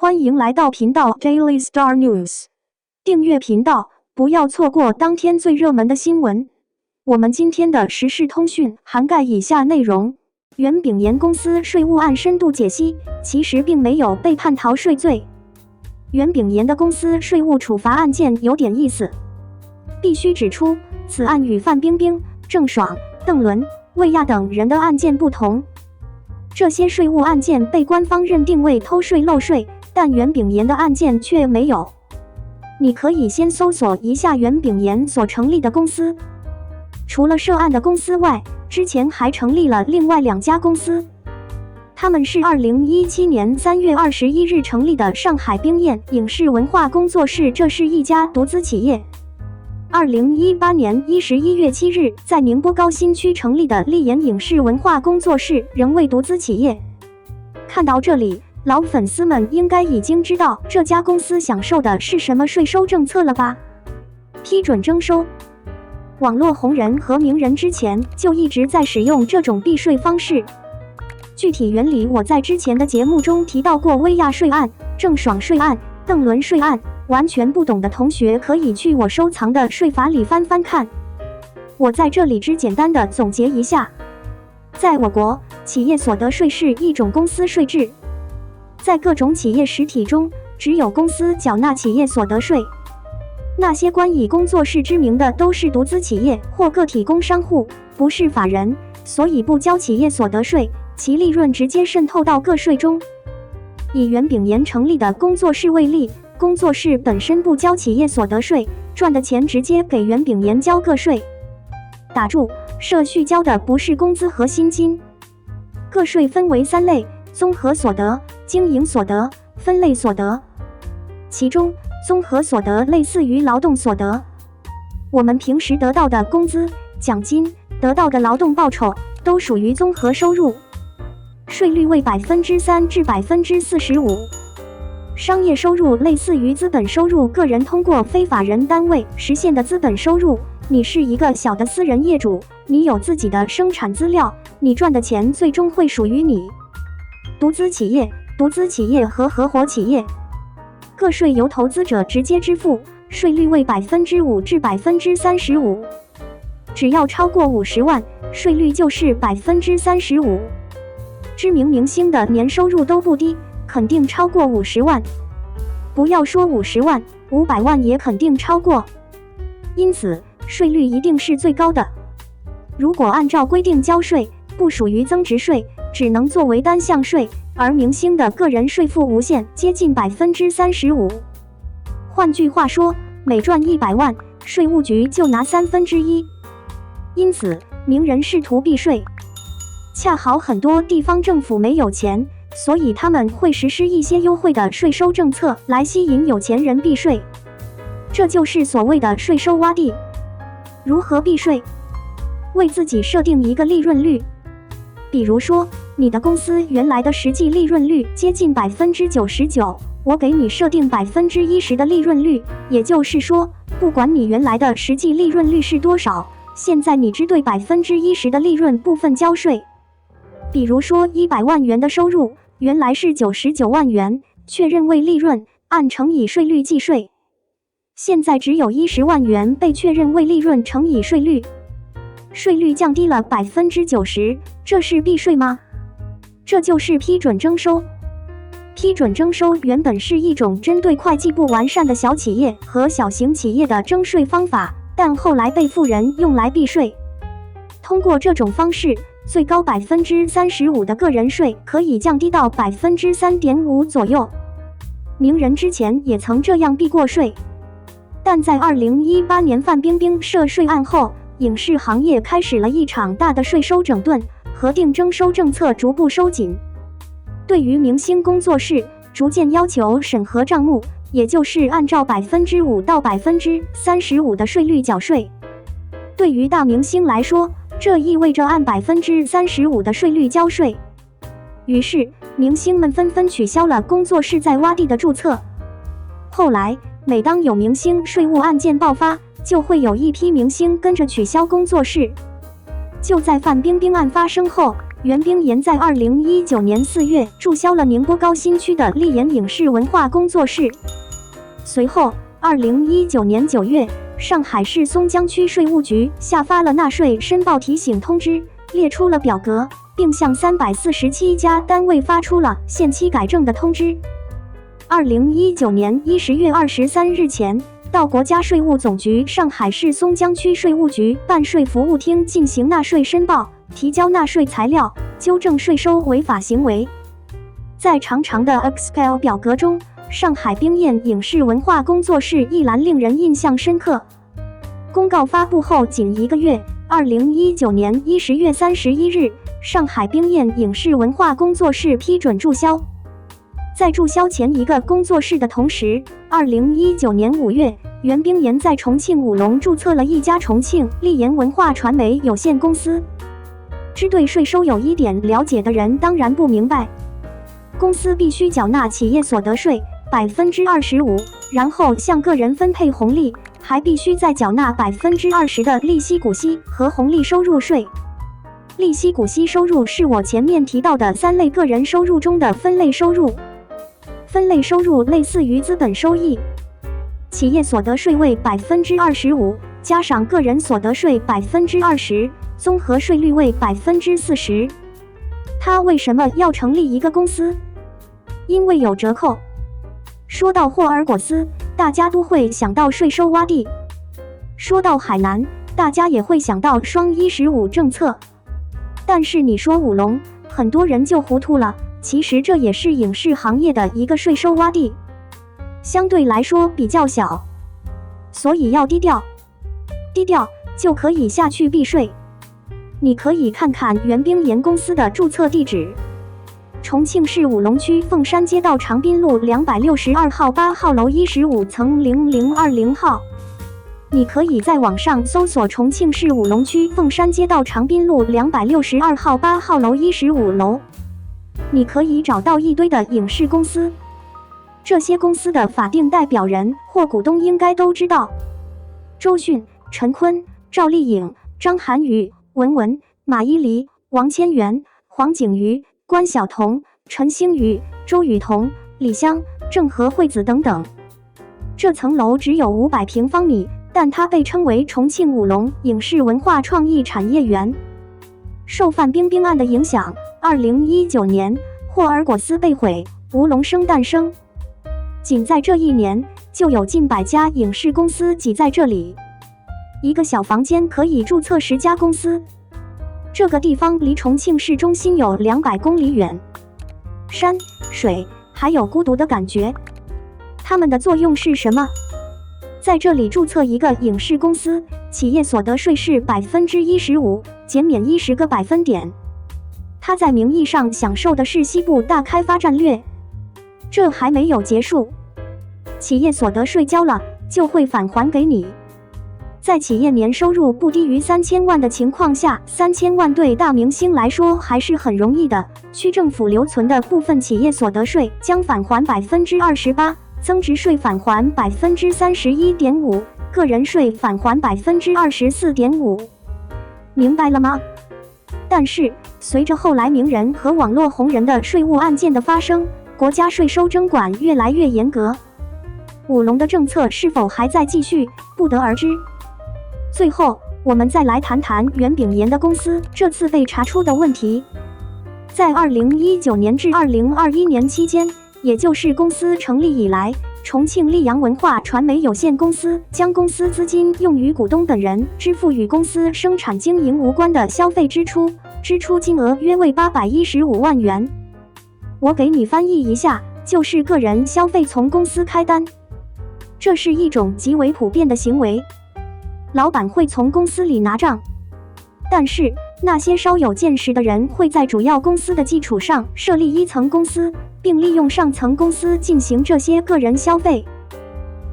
欢迎来到频道 Daily Star News， 订阅频道，不要错过当天最热门的新闻。我们今天的时事通讯涵盖以下内容：袁炳炎公司税务案深度解析，其实并没有被判逃税罪。袁炳炎的公司税务处罚案件有点意思，必须指出，此案与范冰冰、郑爽、邓伦、魏亚等人的案件不同。这些税务案件被官方认定为偷税漏税，但袁炳炎的案件却没有。你可以先搜索一下袁炳炎所成立的公司。除了涉案的公司外，之前还成立了另外2家公司。他们是2017年3月21日成立的上海冰燕影视文化工作室，这是一家独资企业。2018年11月7日在宁波高新区成立的丽妍影视文化工作室仍为独资企业。看到这里，老粉丝们应该已经知道这家公司享受的是什么税收政策了吧？批准征收。网络红人和名人之前就一直在使用这种避税方式。具体原理我在之前的节目中提到过，薇娅税案、郑爽税案、邓伦税案，完全不懂的同学可以去我收藏的税法里翻翻看。我在这里只简单的总结一下。在我国，企业所得税是一种公司税制。在各种企业实体中，只有公司缴纳企业所得税。那些冠以工作室之名的都是独资企业或个体工商户，不是法人，所以不交企业所得税，其利润直接渗透到个税中。以袁炳炎成立的工作室为例，工作室本身不交企业所得税，赚的钱直接给袁炳炎交个税。打住，涉续交的不是工资和薪金。个税分为3类：综合所得、经营所得、分类所得。其中，综合所得类似于劳动所得，我们平时得到的工资、奖金，得到的劳动报酬，都属于综合收入，税率为3%至45%。商业收入类似于资本收入，个人通过非法人单位实现的资本收入。你是一个小的私人业主，你有自己的生产资料，你赚的钱最终会属于你。独资企业和合伙企业，个税由投资者直接支付，税率为5%至35%，只要超过50万，税率就是35%。知名明星的年收入都不低，肯定超过50万。不要说50万，500万也肯定超过。因此，税率一定是最高的。如果按照规定交税，不属于增值税，只能作为单项税，而明星的个人税负无限，接近35%。换句话说，每赚100万，税务局就拿1/3。因此，名人试图避税。恰好很多地方政府没有钱，所以他们会实施一些优惠的税收政策来吸引有钱人避税。这就是所谓的税收洼地。如何避税？为自己设定一个利润率。比如说，你的公司原来的实际利润率接近99%，我给你设定10%的利润率，也就是说，不管你原来的实际利润率是多少，现在你只对10%的利润部分交税。比如说100万元的收入，原来是99万元，确认为利润，按乘以税率计税。现在只有10万元被确认为利润乘以税率，税率降低了90%，这是避税吗？这就是批准征收。批准征收原本是一种针对会计不完善的小企业和小型企业的征税方法，但后来被富人用来避税。通过这种方式，最高35%的个人税可以降低到3.5%左右。名人之前也曾这样避过税。但在2018年范冰冰涉税案后，影视行业开始了一场大的税收整顿，核定征收政策逐步收紧。对于明星工作室，逐渐要求审核账目，也就是按照5%到35%的税率缴税。对于大明星来说，这意味着按35%的税率交税。于是，明星们纷纷取消了工作室在洼地的注册。后来，每当有明星税务案件爆发，就会有一批明星跟着取消工作室。就在范冰冰案发生后，袁冰妍在2019年4月注销了宁波高新区的丽妍影视文化工作室。随后，2019年9月，上海市松江区税务局下发了纳税申报提醒通知，列出了表格，并向347家单位发出了限期改正的通知。2019年10月23日前，到国家税务总局上海市松江区税务局办税服务厅进行纳税申报，提交纳税材料，纠正税收违法行为。在长长的 Excel 表格中，上海冰燕影视文化工作室一栏令人印象深刻。公告发布后仅1个月，2019年10月31日，上海冰燕影视文化工作室批准注销。在注销前一个工作室的同时，2019年5月，袁冰妍在重庆武隆注册了一家重庆丽妍文化传媒有限公司。只对税收有一点了解的人当然不明白，公司必须缴纳企业所得税25%，然后向个人分配红利，还必须再缴纳20%的利息股息和红利收入税。利息股息收入是我前面提到的3类个人收入中的分类收入。分类收入类似于资本收益，企业所得税为25%，加上个人所得税20%，综合税率为40%。他为什么要成立一个公司？因为有折扣。说到霍尔果斯，大家都会想到税收洼地；说到海南，大家也会想到双115政策。但是你说武隆，很多人就糊涂了。其实这也是影视行业的一个税收洼地，相对来说比较小，所以要低调，低调就可以下去避税。你可以看看袁冰妍公司的注册地址：重庆市武隆区凤山街道长滨路262号8号楼15层0020号。你可以在网上搜索重庆市武隆区凤山街道长滨路262号8号楼15楼。你可以找到一堆的影视公司，这些公司的法定代表人或股东应该都知道：周迅、陈坤、赵丽颖、张涵予、文文、马伊琍、王千源、黄景瑜、关晓彤、陈星宇、周雨彤、李湘、郑和惠子等等。这层楼只有500平方米，但它被称为重庆武隆影视文化创意产业园。受范冰冰案的影响，2019年，霍尔果斯被毁，吴龙生诞生。仅在这一年，就有近100家影视公司挤在这里，一个小房间可以注册10家公司。这个地方离重庆市中心有200公里远，山水还有孤独的感觉。它们的作用是什么？在这里注册一个影视公司，企业所得税是15%，减免10个百分点。他在名义上享受的是西部大开发战略。这还没有结束，企业所得税交了就会返还给你。在企业年收入不低于3000万的情况下，3000万对大明星来说还是很容易的。区政府留存的部分企业所得税将返还28%，增值税返还31.5%，个人税返还24.5%。明白了吗？但是，随着后来名人和网络红人的税务案件的发生，国家税收征管越来越严格。武隆的政策是否还在继续，不得而知。最后，我们再来谈谈袁炳炎的公司这次被查出的问题。在2019年至2021年期间，也就是公司成立以来，重庆丽阳文化传媒有限公司将公司资金用于股东本人支付与公司生产经营无关的消费支出，支出金额约为815万元。我给你翻译一下，就是个人消费从公司开单。这是一种极为普遍的行为，老板会从公司里拿账，但是那些稍有见识的人会在主要公司的基础上设立一层公司，并利用上层公司进行这些个人消费。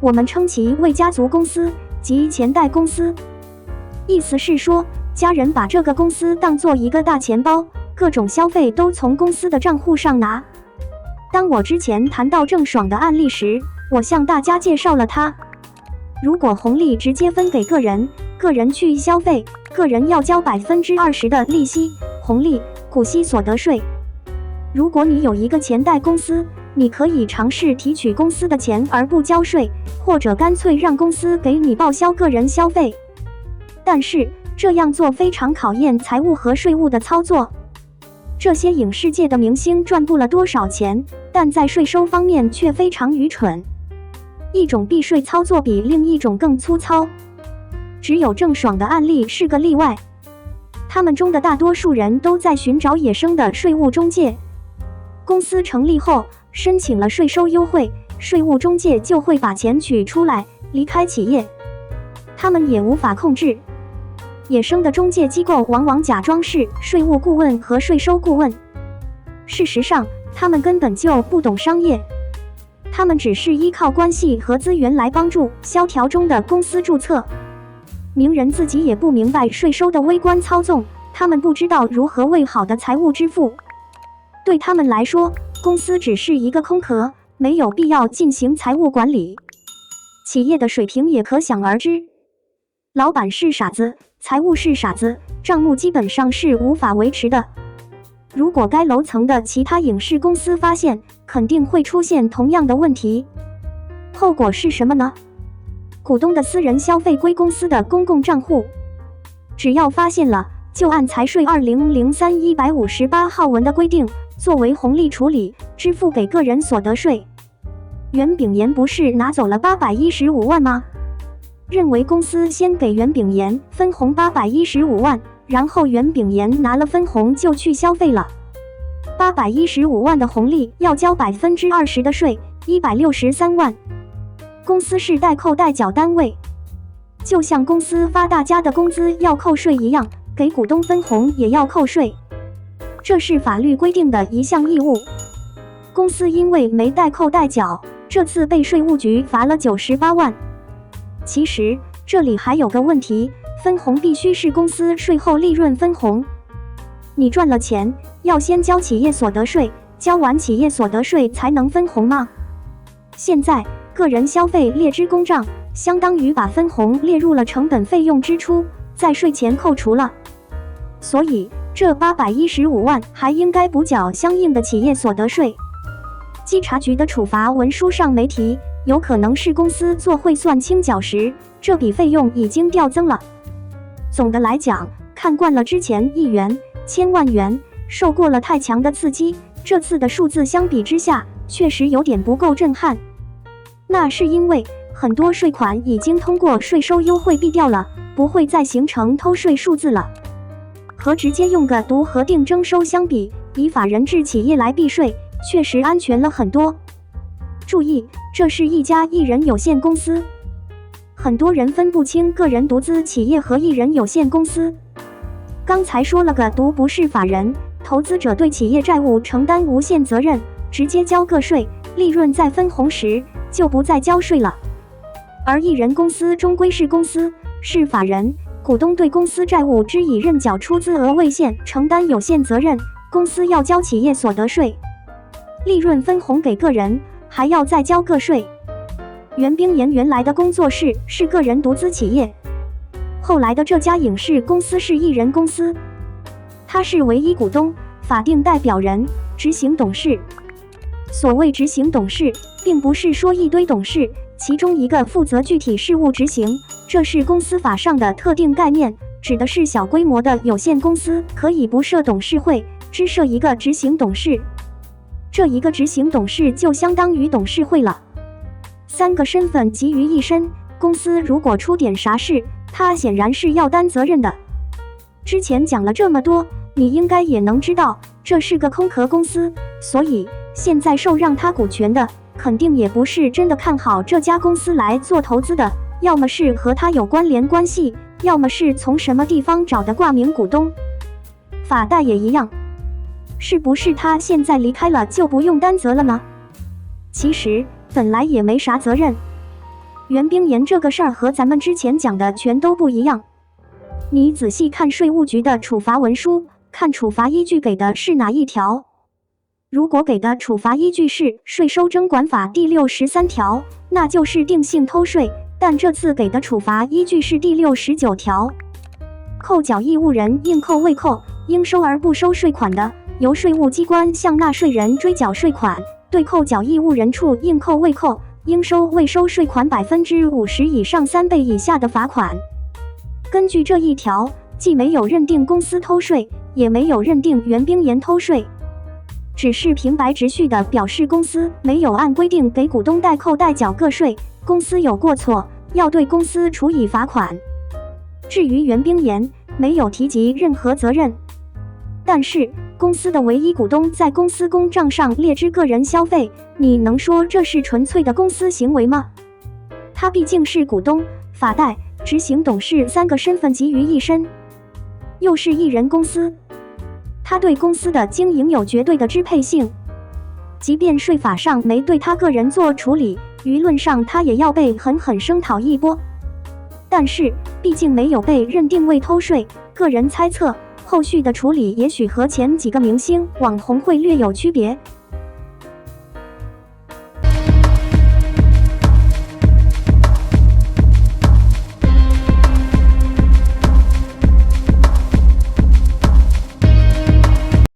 我们称其为家族公司及钱袋公司。意思是说，家人把这个公司当做一个大钱包，各种消费都从公司的账户上拿。当我之前谈到郑爽的案例时，我向大家介绍了它。如果红利直接分给个人，个人去消费，个人要交20%的利息，红利股息所得税。如果你有一个钱贷公司，你可以尝试提取公司的钱而不交税，或者干脆让公司给你报销个人消费。但是这样做非常考验财务和税务的操作。这些影视界的明星赚不了多少钱，但在税收方面却非常愚蠢。一种避税操作比另一种更粗糙。只有郑爽的案例是个例外，他们中的大多数人都在寻找野生的税务中介。公司成立后，申请了税收优惠，税务中介就会把钱取出来，离开企业。他们也无法控制。野生的中介机构往往假装是税务顾问和税收顾问，事实上，他们根本就不懂商业。他们只是依靠关系和资源来帮助萧条中的公司注册。名人自己也不明白税收的微观操纵，他们不知道如何为好的财务支付。对他们来说，公司只是一个空壳，没有必要进行财务管理。企业的水平也可想而知。老板是傻子，财务是傻子，账目基本上是无法维持的。如果该楼层的其他影视公司发现，肯定会出现同样的问题。后果是什么呢？股东的私人消费归公司的公共账户，只要发现了，就按财税2003-158号文的规定，作为红利处理，支付给个人所得税。袁炳炎不是拿走了815万吗？认为公司先给袁炳炎分红815万，然后袁炳炎拿了分红就去消费了。815万的红利要交20%的税，163万。公司是代扣代缴单位，就像公司发大家的工资要扣税一样，给股东分红也要扣税，这是法律规定的一项义务。公司因为没代扣代缴，这次被税务局罚了98万。其实这里还有个问题，分红必须是公司税后利润分红。你赚了钱，要先交企业所得税，交完企业所得税才能分红吗？现在个人消费列支公账，相当于把分红列入了成本费用支出，在税前扣除了。所以这815万还应该补缴相应的企业所得税。稽查局的处罚文书上没提，有可能是公司做汇算清缴时，这笔费用已经调增了。总的来讲，看惯了之前1元、1000万元，受过了太强的刺激，这次的数字相比之下，确实有点不够震撼。那是因为很多税款已经通过税收优惠避掉了，不会再形成偷税数字了。和直接用个独核定征收相比，以法人制企业来避税，确实安全了很多。注意，这是一家一人有限公司。很多人分不清个人独资企业和一人有限公司。刚才说了个独不是法人，投资者对企业债务承担无限责任，直接交个税，利润在分红时就不再交税了。而一人公司终归是公司，是法人，股东对公司债务之以认缴出资额为限承担有限责任，公司要交企业所得税，利润分红给个人，还要再交个税。袁冰妍原来的工作室是个人独资企业，后来的这家影视公司是一人公司，他是唯一股东、法定代表人、执行董事。所谓执行董事，并不是说一堆董事，其中一个负责具体事务执行，这是公司法上的特定概念，指的是小规模的有限公司可以不设董事会，只设一个执行董事。这一个执行董事就相当于董事会了。3个身份集于一身，公司如果出点啥事，他显然是要担责任的。之前讲了这么多，你应该也能知道，这是个空壳公司，所以现在受让他股权的，肯定也不是真的看好这家公司来做投资的，要么是和他有关联关系，要么是从什么地方找的挂名股东。法代也一样，是不是他现在离开了就不用担责了呢？其实本来也没啥责任。袁冰妍这个事儿和咱们之前讲的全都不一样。你仔细看税务局的处罚文书，看处罚依据给的是哪一条。如果给的处罚依据是《税收征管法》第63条，那就是定性偷税，但这次给的处罚依据是第69条。扣缴义务人应扣未扣，应收而不收税款的，由税务机关向纳税人追缴税款；对扣缴义务人处应扣未扣、应收未收税款50%以上3倍以下的罚款。根据这一条，既没有认定公司偷税，也没有认定袁冰妍偷税，只是平白直叙地表示公司没有按规定给股东代扣代缴个税，公司有过错，要对公司处以罚款。至于袁冰妍，没有提及任何责任。但是，公司的唯一股东在公司公账上列支个人消费，你能说这是纯粹的公司行为吗？他毕竟是股东、法代、执行董事3个身份集于一身，又是一人公司，他对公司的经营有绝对的支配性。即便税法上没对他个人做处理，舆论上他也要被狠狠声讨一波。但是，毕竟没有被认定为偷税，个人猜测，后续的处理也许和前几个明星网红会略有区别，